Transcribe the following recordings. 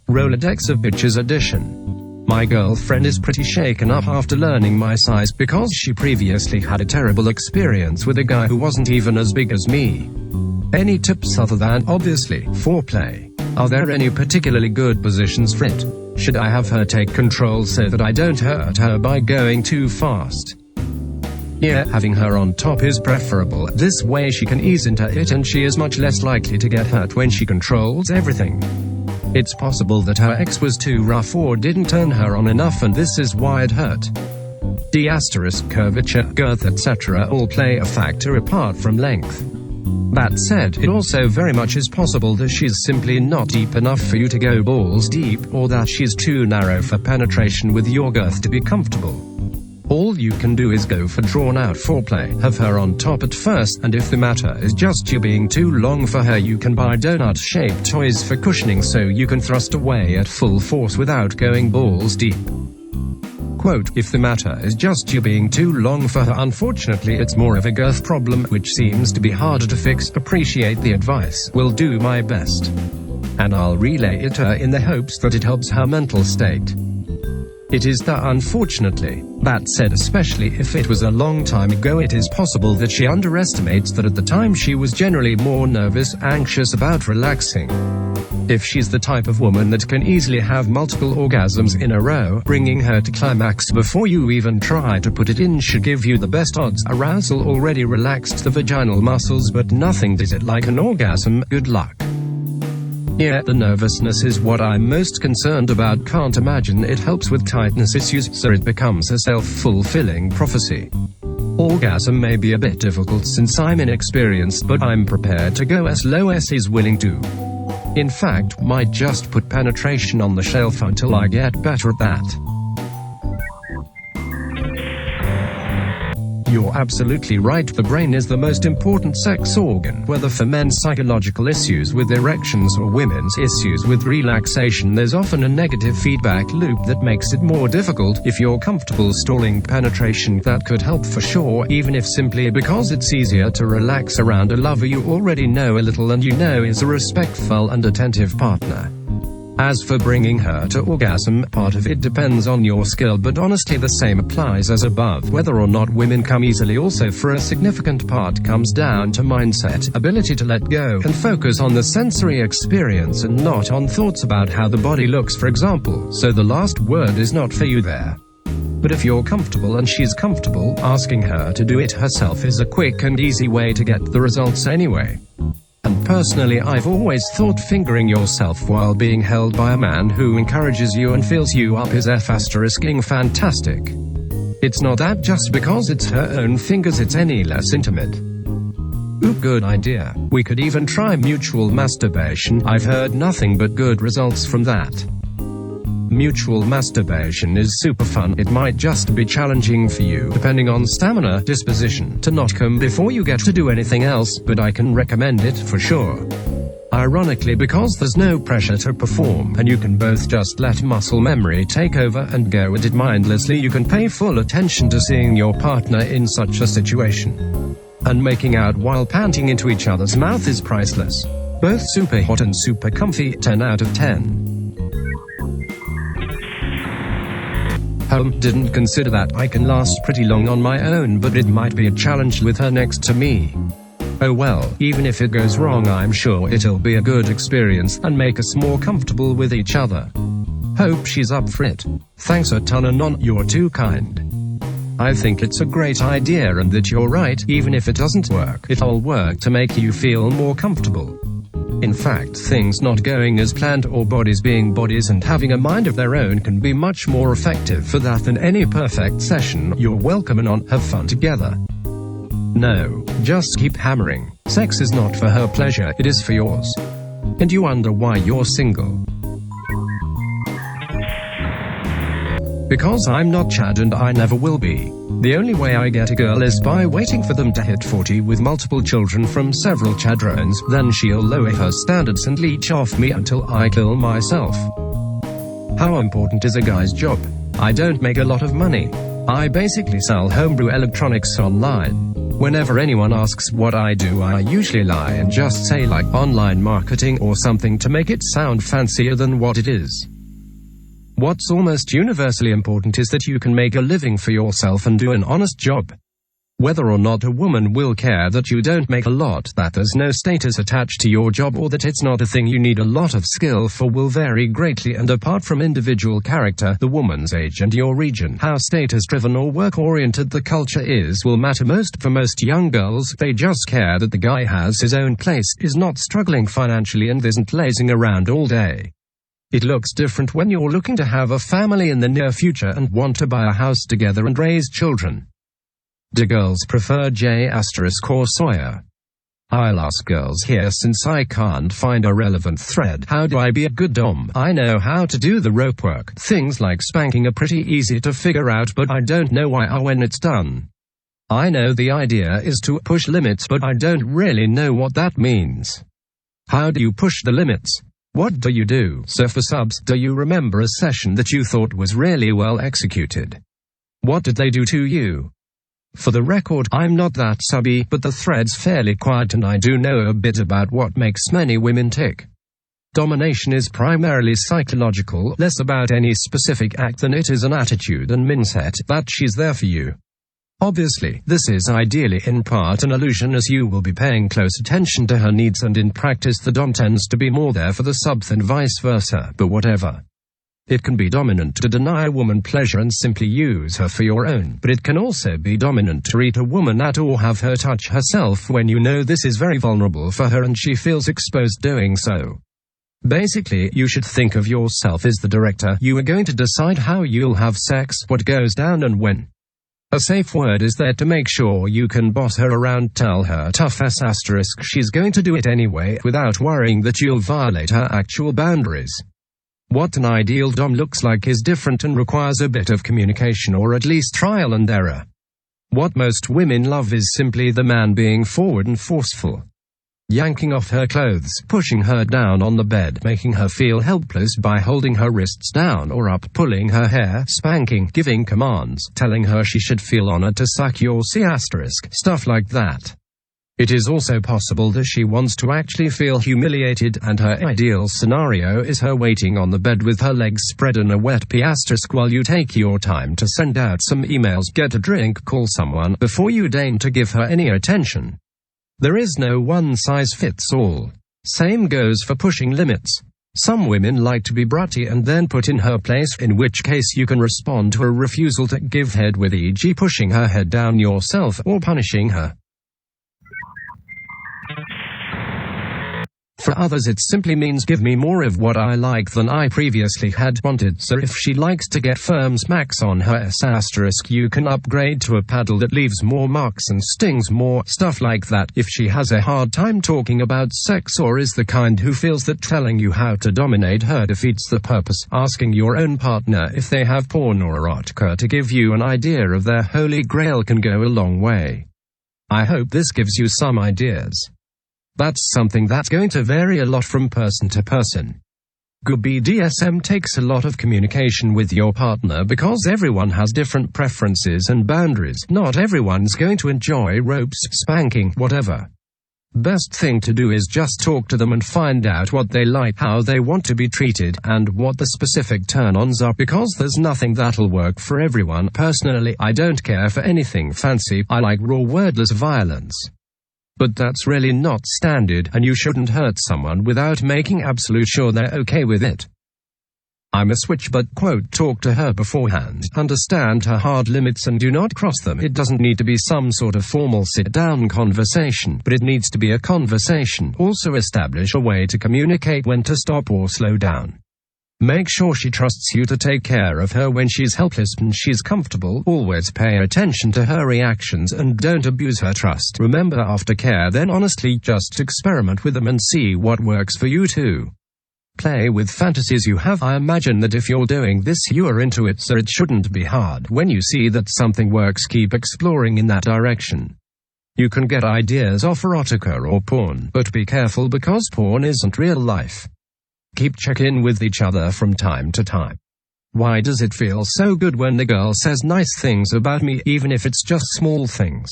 Rolodex of Bitches Edition. My girlfriend is pretty shaken up after learning my size because she previously had a terrible experience with a guy who wasn't even as big as me. Any tips other than, obviously, foreplay? Are there any particularly good positions for it? Should I have her take control so that I don't hurt her by going too fast? Yeah, having her on top is preferable. This way she can ease into it and she is much less likely to get hurt when she controls everything. It's possible that her ex was too rough or didn't turn her on enough and this is why it hurt. D***, curvature, girth, etc. all play a factor apart from length. That said, it also very much is possible that she's simply not deep enough for you to go balls deep, or that she's too narrow for penetration with your girth to be comfortable. All you can do is go for drawn-out foreplay, have her on top at first, and if the matter is just you being too long for her, you can buy donut-shaped toys for cushioning so you can thrust away at full force without going balls deep. Quote, if the matter is just you being too long for her, unfortunately it's more of a girth problem, which seems to be harder to fix. Appreciate the advice, will do my best. And I'll relay it to her in the hopes that it helps her mental state. It is that unfortunately. That said, especially if it was a long time ago, it is possible that she underestimates that at the time she was generally more nervous, anxious about relaxing. If she's the type of woman that can easily have multiple orgasms in a row, bringing her to climax before you even try to put it in should give you the best odds. Arousal already relaxed the vaginal muscles, but nothing did it like an orgasm. Good luck. Yeah, the nervousness is what I'm most concerned about. Can't imagine it helps with tightness issues, so it becomes a self-fulfilling prophecy. Orgasm may be a bit difficult since I'm inexperienced, but I'm prepared to go as low as he's willing to. In fact, might just put penetration on the shelf until I get better at that. You're absolutely right, the brain is the most important sex organ, whether for men's psychological issues with erections or women's issues with relaxation. There's often a negative feedback loop that makes it more difficult. If you're comfortable stalling penetration, that could help for sure, even if simply because it's easier to relax around a lover you already know a little and you know is a respectful and attentive partner. As for bringing her to orgasm, part of it depends on your skill, but honestly the same applies as above. Whether or not women come easily also for a significant part comes down to mindset, ability to let go and focus on the sensory experience and not on thoughts about how the body looks, for example. So the last word is not for you there. But if you're comfortable and she's comfortable, asking her to do it herself is a quick and easy way to get the results anyway. And personally, I've always thought fingering yourself while being held by a man who encourages you and fills you up is **ing fantastic. It's not that just because it's her own fingers it's any less intimate. Ooh, good idea. We could even try mutual masturbation. I've heard nothing but good results from that. Mutual masturbation is super fun. It might just be challenging for you, depending on stamina, disposition, to not come before you get to do anything else, but I can recommend it for sure. Ironically, because there's no pressure to perform, and you can both just let muscle memory take over and go at it mindlessly, you can pay full attention to seeing your partner in such a situation. And making out while panting into each other's mouth is priceless. Both super hot and super comfy. 10 out of 10. Didn't consider that. I can last pretty long on my own, but it might be a challenge with her next to me. Oh well, even if it goes wrong, I'm sure it'll be a good experience and make us more comfortable with each other. Hope she's up for it. Thanks a ton, Anon, you're too kind. I think it's a great idea and that you're right, even if it doesn't work, it'll work to make you feel more comfortable. In fact, things not going as planned or bodies being bodies and having a mind of their own can be much more effective for that than any perfect session. You're welcome, and have fun together. No, just keep hammering. Sex is not for her pleasure, it is for yours. And you wonder why you're single. Because I'm not Chad and I never will be. The only way I get a girl is by waiting for them to hit 40 with multiple children from several chadrones, then she'll lower her standards and leech off me until I kill myself. How important is a guy's job? I don't make a lot of money. I basically sell homebrew electronics online. Whenever anyone asks what I do, I usually lie and just say like online marketing or something to make it sound fancier than what it is. What's almost universally important is that you can make a living for yourself and do an honest job. Whether or not a woman will care that you don't make a lot, that there's no status attached to your job, or that it's not a thing you need a lot of skill for will vary greatly, and apart from individual character, the woman's age and your region, how status-driven or work-oriented the culture is will matter most. For most young girls, they just care that the guy has his own place, is not struggling financially, and isn't lazing around all day. It looks different when you're looking to have a family in the near future and want to buy a house together and raise children. Do girls prefer J** or Sawyer? I'll ask girls here since I can't find a relevant thread. How do I be a good dom? I know how to do the rope work. Things like spanking are pretty easy to figure out, but I don't know why or when it's done. I know the idea is to push limits, but I don't really know what that means. How do you push the limits? What do you do? So for subs, do you remember a session that you thought was really well executed? What did they do to you? For the record, I'm not that subby, but the thread's fairly quiet and I do know a bit about what makes many women tick. Domination is primarily psychological, less about any specific act than it is an attitude and mindset that she's there for you. Obviously, this is ideally in part an illusion, as you will be paying close attention to her needs, and in practice the dom tends to be more there for the sub than vice versa, but whatever. It can be dominant to deny a woman pleasure and simply use her for your own, but it can also be dominant to treat a woman at or have her touch herself when you know this is very vulnerable for her and she feels exposed doing so. Basically, you should think of yourself as the director. You are going to decide how you'll have sex, what goes down and when. A safe word is there to make sure you can boss her around, tell her tough **, she's going to do it anyway, without worrying that you'll violate her actual boundaries. What an ideal dom looks like is different and requires a bit of communication, or at least trial and error. What most women love is simply the man being forward and forceful. Yanking off her clothes, pushing her down on the bed, making her feel helpless by holding her wrists down or up, pulling her hair, spanking, giving commands, telling her she should feel honored to suck your C***, stuff like that. It is also possible that she wants to actually feel humiliated, and her ideal scenario is her waiting on the bed with her legs spread and a wet P** while you take your time to send out some emails, get a drink, call someone, before you deign to give her any attention. There is no one-size-fits-all. Same goes for pushing limits. Some women like to be bratty and then put in her place, in which case you can respond to a refusal to give head with, e.g. pushing her head down yourself or punishing her. For others it simply means give me more of what I like than I previously had wanted. So if she likes to get firm smacks on her S***, you can upgrade to a paddle that leaves more marks and stings more, stuff like that. If she has a hard time talking about sex, or is the kind who feels that telling you how to dominate her defeats the purpose, asking your own partner if they have porn or erotica to give you an idea of their holy grail can go a long way. I hope this gives you some ideas. That's something that's going to vary a lot from person to person. Good BDSM takes a lot of communication with your partner because everyone has different preferences and boundaries. Not everyone's going to enjoy ropes, spanking, whatever. Best thing to do is just talk to them and find out what they like, how they want to be treated, and what the specific turn-ons are, because there's nothing that'll work for everyone. Personally, I don't care for anything fancy. I like raw wordless violence. But that's really not standard, and you shouldn't hurt someone without making absolute sure they're okay with it. I'm a switch, but talk to her beforehand, understand her hard limits and do not cross them. It doesn't need to be some sort of formal sit-down conversation, but it needs to be a conversation. Also establish a way to communicate when to stop or slow down. Make sure she trusts you to take care of her when she's helpless and she's comfortable. Always pay attention to her reactions and don't abuse her trust. Remember, aftercare, then honestly just experiment with them and see what works for you too. Play with fantasies you have. I imagine that if you're doing this, you are into it, so it shouldn't be hard. When you see that something works, keep exploring in that direction. You can get ideas off erotica or porn, but be careful because porn isn't real life. Keep check in with each other from time to time. Why does it feel so good when the girl says nice things about me, even if it's just small things?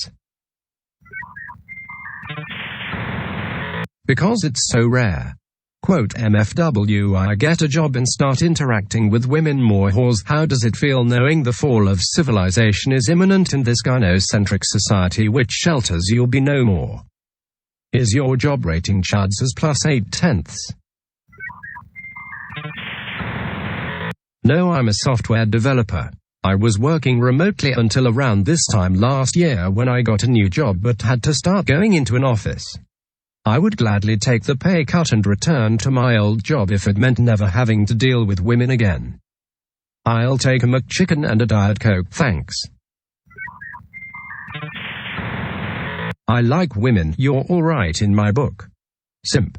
Because it's so rare. Quote MFW, I get a job and start interacting with women more whores. How does it feel knowing the fall of civilization is imminent in this gynocentric society which shelters you'll be no more? Is your job rating chuds as +8/10? No, I'm a software developer. I was working remotely until around this time last year when I got a new job but had to start going into an office. I would gladly take the pay cut and return to my old job if it meant never having to deal with women again. I'll take a McChicken and a Diet Coke, thanks. I like women, you're alright in my book. Simp.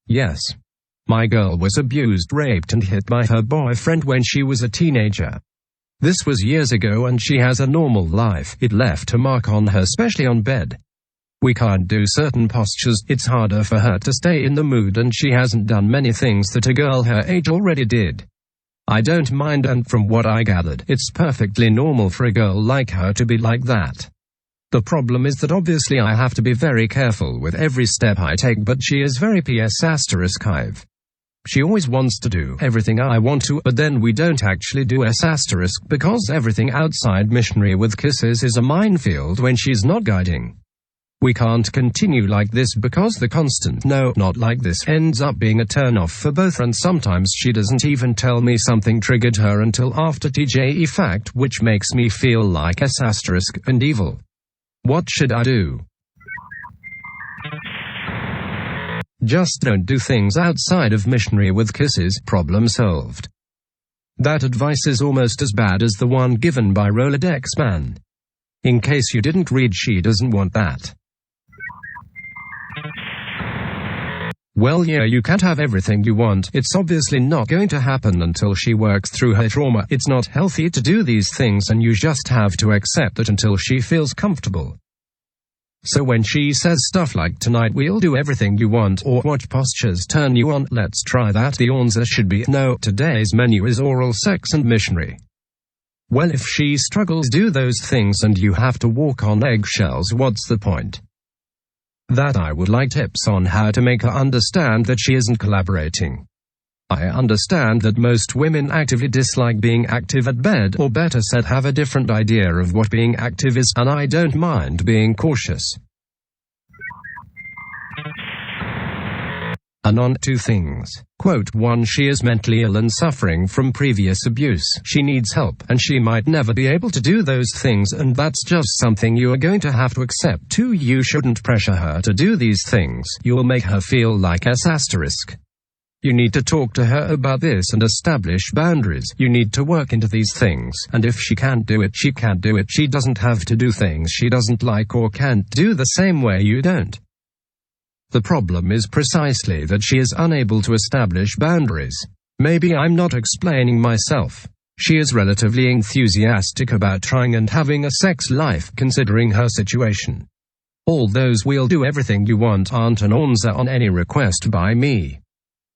Yes. My girl was abused, raped and hit by her boyfriend when she was a teenager. This was years ago and she has a normal life. It left a mark on her, especially on bed. We can't do certain postures, it's harder for her to stay in the mood, and she hasn't done many things that a girl her age already did. I don't mind, and from what I gathered, it's perfectly normal for a girl like her to be like that. The problem is that obviously I have to be very careful with every step I take, but she is very PS*ive. She always wants to do everything I want to, but then we don't actually do S*, because everything outside missionary with kisses is a minefield when she's not guiding. We can't continue like this because the constant "no, not like this" ends up being a turn-off for both, and sometimes she doesn't even tell me something triggered her until after TJE fact, which makes me feel like S** and evil. What should I do? Just don't do things outside of missionary with kisses, problem solved. That advice is almost as bad as the one given by Rolodex Man. In case you didn't read, she doesn't want that. Well, yeah, you can't have everything you want. It's obviously not going to happen until she works through her trauma. It's not healthy to do these things, and you just have to accept it until she feels comfortable. So when she says stuff like "tonight we'll do everything you want" or "what postures turn you on, let's try that," the answer should be no, today's menu is oral sex and missionary. Well, if she struggles do those things and you have to walk on eggshells, what's the point? That I would like tips on how to make her understand that she isn't collaborating. I understand that most women actively dislike being active at bed, or better said, have a different idea of what being active is, and I don't mind being cautious. And on two things. Quote 1. She is mentally ill and suffering from previous abuse. She needs help, and she might never be able to do those things, and that's just something you are going to have to accept. 2. You shouldn't pressure her to do these things. You'll make her feel like S**. You need to talk to her about this and establish boundaries. You need to work into these things, and if she can't do it, she can't do it. She doesn't have to do things she doesn't like or can't do the same way you don't. The problem is precisely that she is unable to establish boundaries. Maybe I'm not explaining myself. She is relatively enthusiastic about trying and having a sex life considering her situation. All those "we'll do everything you want" aren't an answer on any request by me.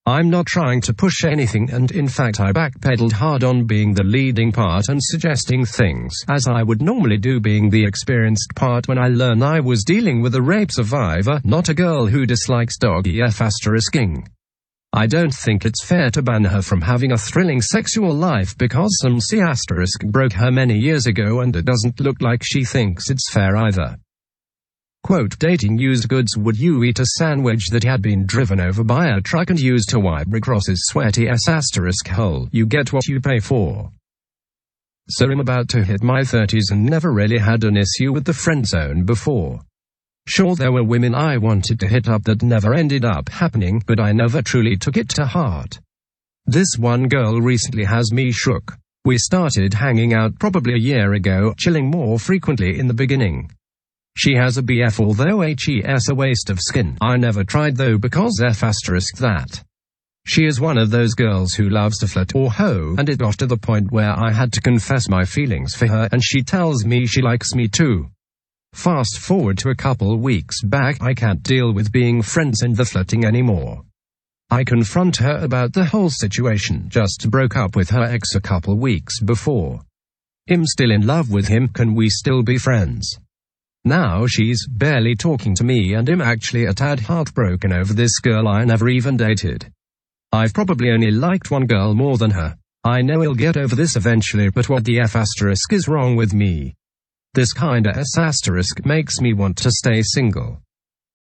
I'm not trying to push anything, and in fact I backpedaled hard on being the leading part and suggesting things, as I would normally do, being the experienced part, when I learned I was dealing with a rape survivor, not a girl who dislikes doggy f***ing. I don't think it's fair to ban her from having a thrilling sexual life because some C** broke her many years ago, and it doesn't look like she thinks it's fair either. Quote, dating used goods. Would you eat a sandwich that had been driven over by a truck and used to wipe across his sweaty S** hole? You get what you pay for. So I'm about to hit my 30s and never really had an issue with the friend zone before. Sure, there were women I wanted to hit up that never ended up happening, but I never truly took it to heart. This one girl recently has me shook. We started hanging out probably a year ago, chilling more frequently in the beginning. She has a BF, although HES a waste of skin. I never tried though because F** that. She is one of those girls who loves to flirt or hoe, and it got to the point where I had to confess my feelings for her, and she tells me she likes me too. Fast forward to a couple weeks back, I can't deal with being friends and the flirting anymore. I confront her about the whole situation. Just broke up with her ex a couple weeks before. I'm still in love with him, can we still be friends? Now she's barely talking to me and I'm actually a tad heartbroken over this girl I never even dated. I've probably only liked one girl more than her. I know I'll get over this eventually, but what the F asterisk is wrong with me? This kinda S asterisk makes me want to stay single.